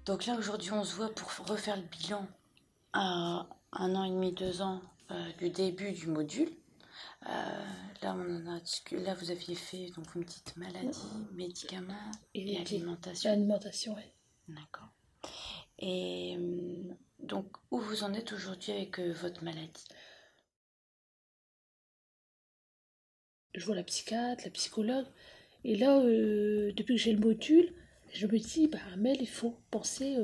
Donc là, aujourd'hui, on se voit pour refaire le bilan à 1 an et demi, 2 ans du début du module. Là, là, vous aviez fait donc, une petite maladie, médicaments et alimentation. Alimentation, oui. D'accord. Et donc, où vous en êtes aujourd'hui avec votre maladie? Je vois la psychiatre, la psychologue. Et là, depuis que j'ai le module, je me dis, Mel, il faut penser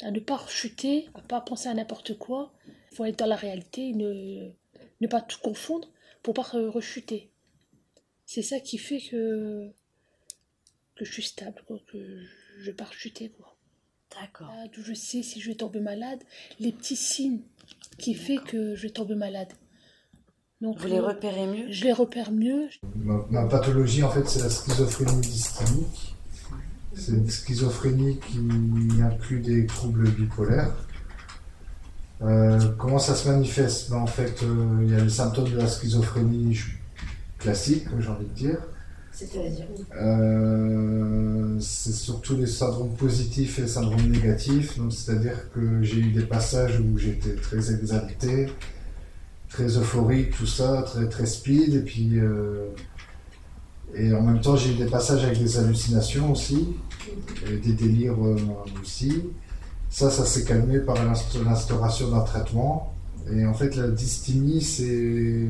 à ne pas rechuter, à ne pas penser à n'importe quoi. Il faut être dans la réalité, ne pas tout confondre pour ne pas rechuter. C'est ça qui fait que je suis stable, quoi, que je ne vais pas rechuter, quoi. D'accord. Là, d'où je sais si je vais tomber malade, les petits signes qui font que je vais tomber malade. Donc, vous les repérez mieux? Je les repère mieux. Ma pathologie, en fait, c'est la schizophrénie dysthymique. C'est une schizophrénie qui inclut des troubles bipolaires. Comment ça se manifeste? En fait, il y a les symptômes de la schizophrénie classique, j'ai envie de dire. C'est-à-dire c'est surtout les syndromes positifs et les syndromes négatifs. C'est-à-dire que j'ai eu des passages où j'étais très exalté, très euphorique, tout ça, très, très speed. Et puis, et en même temps, j'ai eu des passages avec des hallucinations aussi, et des délires aussi. Ça s'est calmé par l'instauration d'un traitement. Et en fait, la dysthymie, c'est...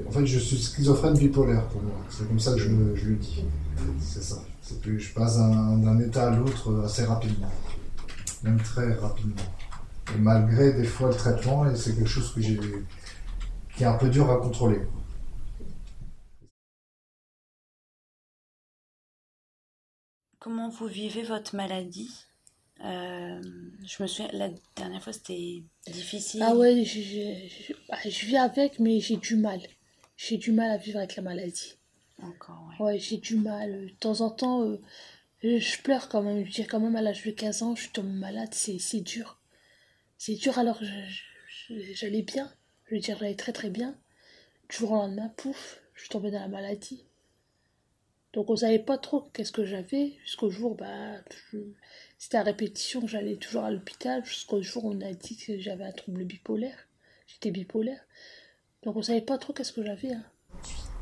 En fait, je suis schizophrène bipolaire pour moi. C'est comme ça que je le dis. C'est ça. C'est que je passe d'un état à l'autre assez rapidement. Même très rapidement. Et malgré des fois le traitement, et c'est quelque chose qui est un peu dur à contrôler. Comment vous vivez votre maladie? Je me souviens, la dernière fois, c'était difficile. Ah ouais, je vis avec, mais j'ai du mal. J'ai du mal à vivre avec la maladie. Encore, ouais. Ouais, j'ai du mal. De temps en temps, je pleure quand même. Je veux dire, quand même, à l'âge de 15 ans, je suis tombée malade. C'est dur. C'est dur, alors j'allais bien. Je veux dire, j'allais très très bien. Du jour au lendemain, pouf, je suis tombée dans la maladie. Donc on savait pas trop qu'est-ce que j'avais, jusqu'au jour, c'était à répétition que j'allais toujours à l'hôpital, jusqu'au jour où on a dit que j'avais un trouble bipolaire. J'étais bipolaire. Donc on savait pas trop qu'est-ce que j'avais.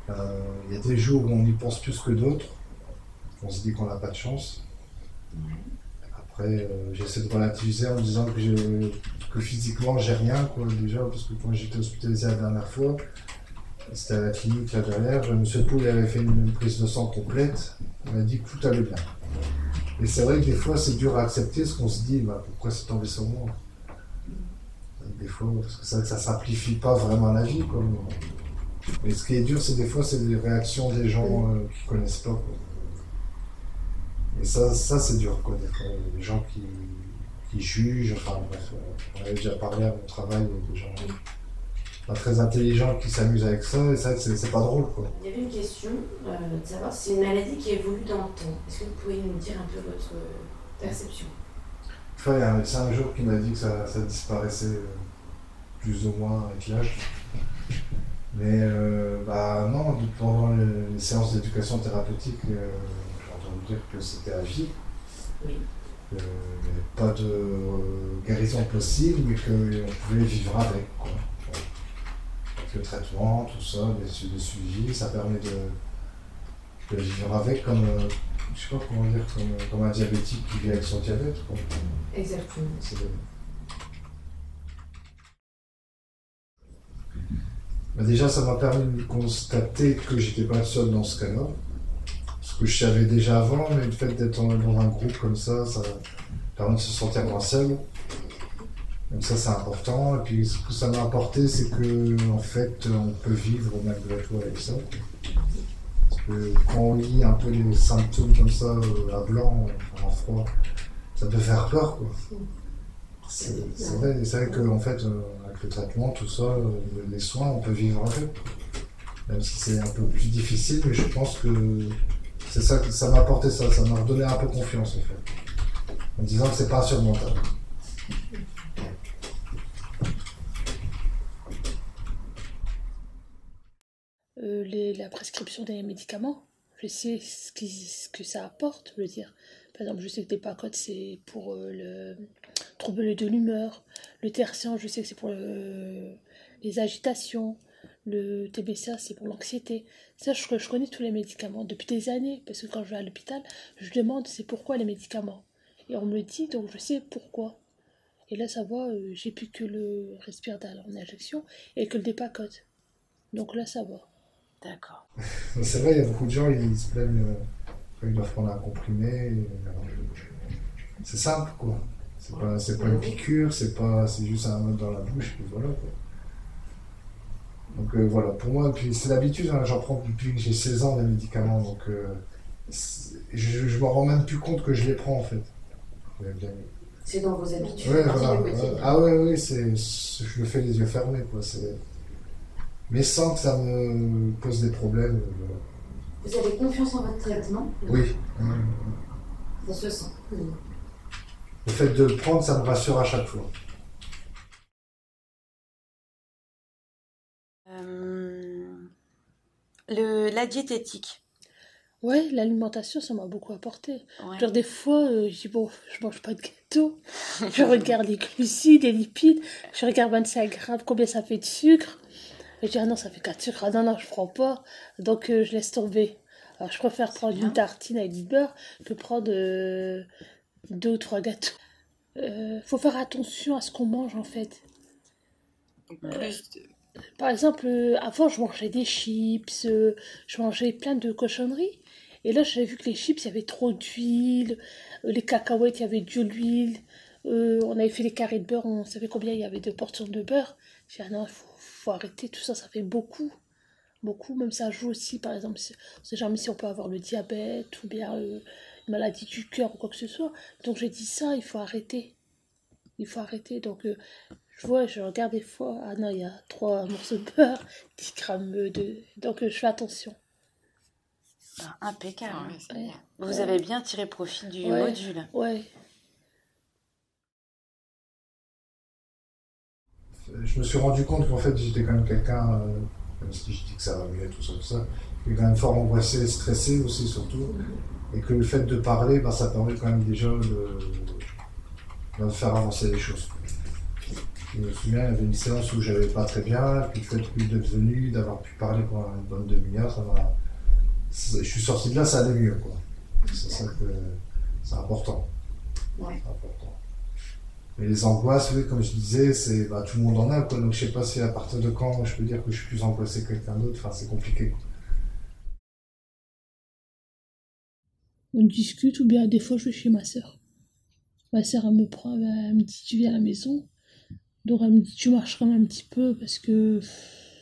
Y a des jours où on y pense plus que d'autres. On se dit qu'on n'a pas de chance. Après, j'essaie de relativiser en me disant que physiquement, j'ai rien, quoi, déjà, parce que quand j'étais hospitalisé la dernière fois, c'était à la clinique là derrière, M. Poul avait fait une prise de sang complète, il m'a dit que tout allait bien. Et c'est vrai que des fois c'est dur à accepter, parce qu'on se dit pourquoi c'est tombé sur moi. Des fois, parce que ça simplifie pas vraiment la vie, quoi. Mais ce qui est dur, c'est des fois c'est les réactions des gens qui connaissent pas, quoi. Et ça c'est dur, quoi, des fois, les gens qui jugent, enfin bref, on avait déjà parlé à mon travail, des gens pas très intelligents qui s'amusent avec ça, et ça, c'est pas drôle, quoi. Il y avait une question de savoir si c'est une maladie qui évolue dans le temps. Est-ce que vous pouvez nous dire un peu votre perception? Enfin, il y a un médecin un jour qui m'a dit que ça disparaissait plus ou moins avec l'âge. Mais non, pendant les séances d'éducation thérapeutique, j'ai entendu dire que c'était à vie. Oui. Il n'y avait pas de guérison possible, mais qu'on pouvait vivre avec, quoi. Le traitement, tout ça, les suivis, ça permet de vivre avec comme, je sais pas comment dire, comme un diabétique qui vit avec son diabète, quoi. Exactement. Déjà, ça m'a permis de constater que j'étais pas le seul dans ce cas-là. Ce que je savais déjà avant, mais le fait d'être dans un groupe comme ça permet de se sentir moins seul. Donc ça c'est important, et puis ce que ça m'a apporté, c'est que en fait on peut vivre malgré tout avec ça. Parce que quand on lit un peu les symptômes comme ça à blanc, en froid, ça peut faire peur, quoi. C'est vrai qu'en fait, avec le traitement, tout ça, les soins, on peut vivre avec. Même si c'est un peu plus difficile, mais je pense que c'est ça, ça m'a apporté ça m'a redonné un peu confiance, en fait. En disant que c'est pas insurmontable. La prescription des médicaments, je sais ce que ça apporte, je veux dire. Par exemple, je sais que des pacotes, c'est pour le trouble de l'humeur. Le tertian, je sais que c'est pour les agitations. Le TBCA, c'est pour l'anxiété. Ça, je connais tous les médicaments depuis des années, parce que quand je vais à l'hôpital, je demande c'est pourquoi les médicaments. Et on me le dit, donc je sais pourquoi. Et là, ça va, j'ai plus que le Respirdal en injection et que le Dépacote. Donc là, ça va. D'accord. C'est vrai, il y a beaucoup de gens, ils se plaignent quand ils doivent prendre un comprimé. C'est simple, quoi. C'est pas une piqûre, c'est juste un mode dans la bouche, puis voilà, quoi. Donc voilà, pour moi, puis c'est l'habitude, hein, j'en prends depuis que j'ai 16 ans, les médicaments, donc je m'en rends même plus compte que je les prends, en fait. C'est dans vos habitudes, Ouais, partie voilà. du quotidien. Ah ouais, je le fais les yeux fermés, quoi. Mais sans que ça me pose des problèmes. Voilà. Vous avez confiance en votre traitement? Oui. Ça se sent. Le fait de le prendre, ça me rassure à chaque fois. La diététique. Ouais, l'alimentation, ça m'a beaucoup apporté. Ouais. Genre des fois, je dis bon, je mange pas de gâteau. Je regarde les glucides, les lipides. Je regarde 25 grammes, combien ça fait de sucre. Et je dis ah non, ça fait 4 sucres. Ah non, je prends pas. Donc je laisse tomber. Alors je préfère prendre bien. une tartine avec du beurre que prendre 2 ou 3 gâteaux. Faut faire attention à ce qu'on mange en fait. Par exemple, avant je mangeais des chips, je mangeais plein de cochonneries. Et là j'ai vu que les chips, il y avait trop d'huile, les cacahuètes, il y avait de l'huile. On avait fait les carrés de beurre, on savait combien il y avait de portions de beurre. J'ai dit ah non, faut arrêter tout ça, ça fait beaucoup. Beaucoup, même ça joue aussi, par exemple, on sait jamais si on peut avoir le diabète ou bien une maladie du cœur ou quoi que ce soit. Donc j'ai dit ça, il faut arrêter. Il faut arrêter. Donc je regarde des fois, ah non, il y a 3 morceaux de beurre, 10 grammes de... Donc je fais attention. Ah, impeccable. Ouais. Vous avez bien tiré profit du module. Ouais. Je me suis rendu compte qu'en fait, j'étais quand même quelqu'un, même si je dis que ça va mieux, tout ça, qui est quand même fort angoissé, stressé aussi, surtout. Et que le fait de parler, ça permet quand même déjà de faire avancer les choses. Je me souviens, il y avait une séance où j'avais pas très bien, puis le fait d'être venu, d'avoir pu parler pendant une bonne demi-heure, je suis sorti de là, ça allait mieux, quoi. C'est ça que c'est important. Ouais. C'est important. Mais les angoisses, oui, comme je disais, tout le monde en a, quoi. Donc je sais pas si à partir de quand je peux dire que je suis plus angoissé que quelqu'un d'autre. Enfin, c'est compliqué, quoi. On discute ou bien des fois je vais chez ma sœur. Ma sœur, elle me prend, elle me dit tu viens à la maison. Donc elle me dit tu marches quand même un petit peu parce que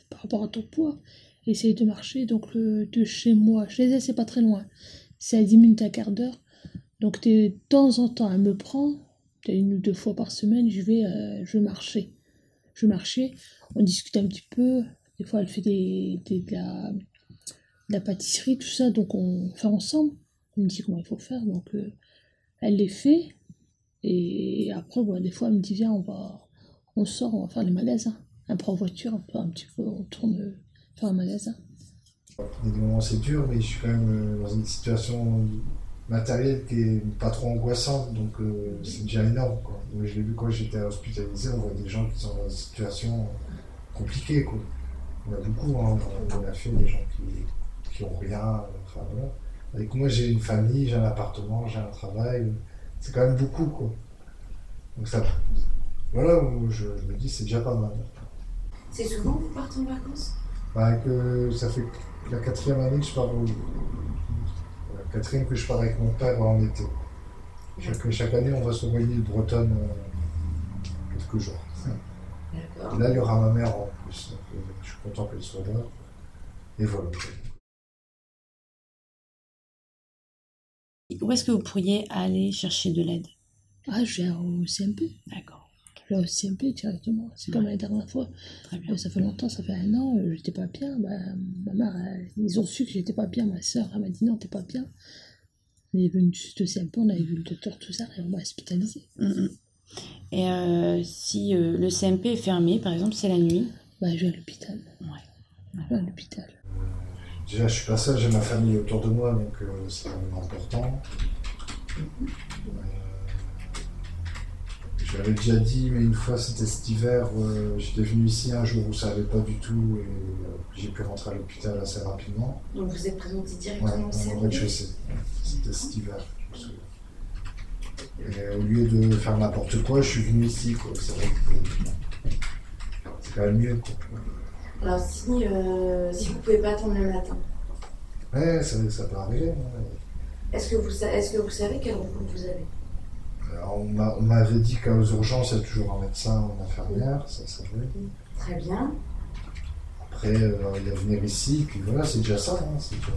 par rapport à ton poids, essaye de marcher. Donc de chez moi, chez elle c'est pas très loin. C'est à 10 minutes, un quart d'heure. Donc de temps en temps elle me prend, 1 ou 2 fois par semaine, je vais marcher. Je vais marcher, on discute un petit peu. Des fois elle fait de la pâtisserie, tout ça, donc on fait ensemble. Elle me dit comment il faut faire, donc elle les fait. Et après, des fois, elle me dit, viens, on sort, on va faire les magasins. Elle prend voiture, un petit peu, on tourne faire un magasin. Des moments c'est dur, mais je suis quand même dans une situation matérielle qui est pas trop angoissante, donc c'est déjà énorme, quoi. Mais je l'ai vu quand j'étais hospitalisé, on voit des gens qui sont dans une situation compliquée, quoi. Il y en a beaucoup, hein, on a fait des gens qui ont rien, enfin voilà. Avec moi, j'ai une famille, j'ai un appartement, j'ai un travail, c'est quand même beaucoup, quoi. Donc ça, voilà, où je me dis, c'est déjà pas mal. C'est souvent que vous partez en vacances? Ça fait la 4e année que je pars la 4e que je pars avec mon père en été. Chaque année, on va sur l'île bretonne quelques jours. D'accord. Et là, il y aura ma mère en plus, donc je suis content qu'elle soit là. Et voilà. Où est-ce que vous pourriez aller chercher de l'aide? Ah, je viens au CMP. D'accord. Je viens au CMP directement. C'est comme la dernière fois. Très bien. Ça fait longtemps, ça fait 1 an, j'étais pas bien. Bah, ma mère, ils ont su que j'étais pas bien. Ma soeur, elle m'a dit non, t'es pas bien. On est venu juste au CMP, on avait vu le docteur, tout ça, et on m'a hospitalisé. Et si le CMP est fermé, par exemple, c'est la nuit? Bah, je vais à l'hôpital. Ouais. Je vais à l'hôpital. Déjà, je suis pas seul, j'ai ma famille autour de moi, donc c'est quand même important. Je l'avais déjà dit, mais une fois, c'était cet hiver, j'étais venu ici un jour où ça allait pas du tout et j'ai pu rentrer à l'hôpital assez rapidement. Donc vous êtes présenté Ouais, directement au dans le CMP? rez-de-chaussée. C'était cet hiver, je me souviens. Et au lieu de faire n'importe quoi, je suis venu ici, quoi. C'est vrai que c'est quand même mieux, quoi. Alors si vous pouvez pas attendre le matin, Ouais, c'est vrai que ça peut arriver. Ouais. est-ce que vous savez quel recours vous avez? Alors, on m'avait dit qu'aux urgences, il y a toujours un médecin ou une infirmière, ça c'est vrai. Très bien. Après, il y a venir ici, puis voilà, c'est déjà ça. Hein, c'est déjà...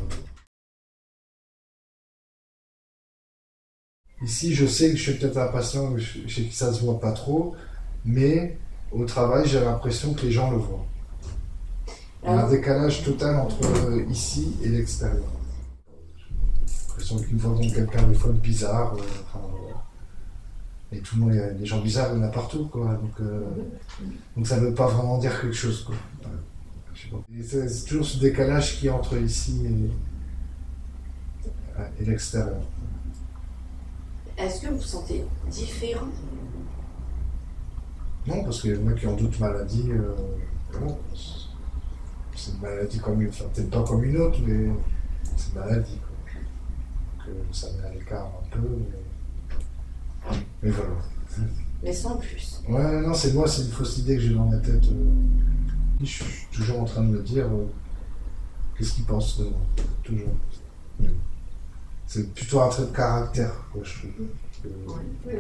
Ici, je sais que je suis peut-être un patient chez qui ça se voit pas trop, mais au travail, j'ai l'impression que les gens le voient. Il y a un décalage total entre ici et l'extérieur. J'ai l'impression qu'une fois qu'on quelqu'un des fois bizarre, voilà. Et tout le monde, les gens bizarres, il y en a partout, quoi. Donc ça ne veut pas vraiment dire quelque chose, quoi. Je sais pas. Et c'est toujours ce décalage qui est entre ici et l'extérieur. Est-ce que vous vous sentez différent? Non, parce qu'il y en a qui ont d'autres maladies. Voilà. C'est une maladie comme une, enfin, peut-être pas comme une autre, mais c'est une maladie, quoi. Que ça met à l'écart un peu. Mais voilà. Mais sans plus. Ouais, non, c'est moi, c'est une fausse idée que j'ai dans ma tête. Je suis toujours en train de me dire qu'est-ce qu'ils pensent de moi. Toujours. C'est plutôt un trait de caractère, quoi, je trouve. Oui.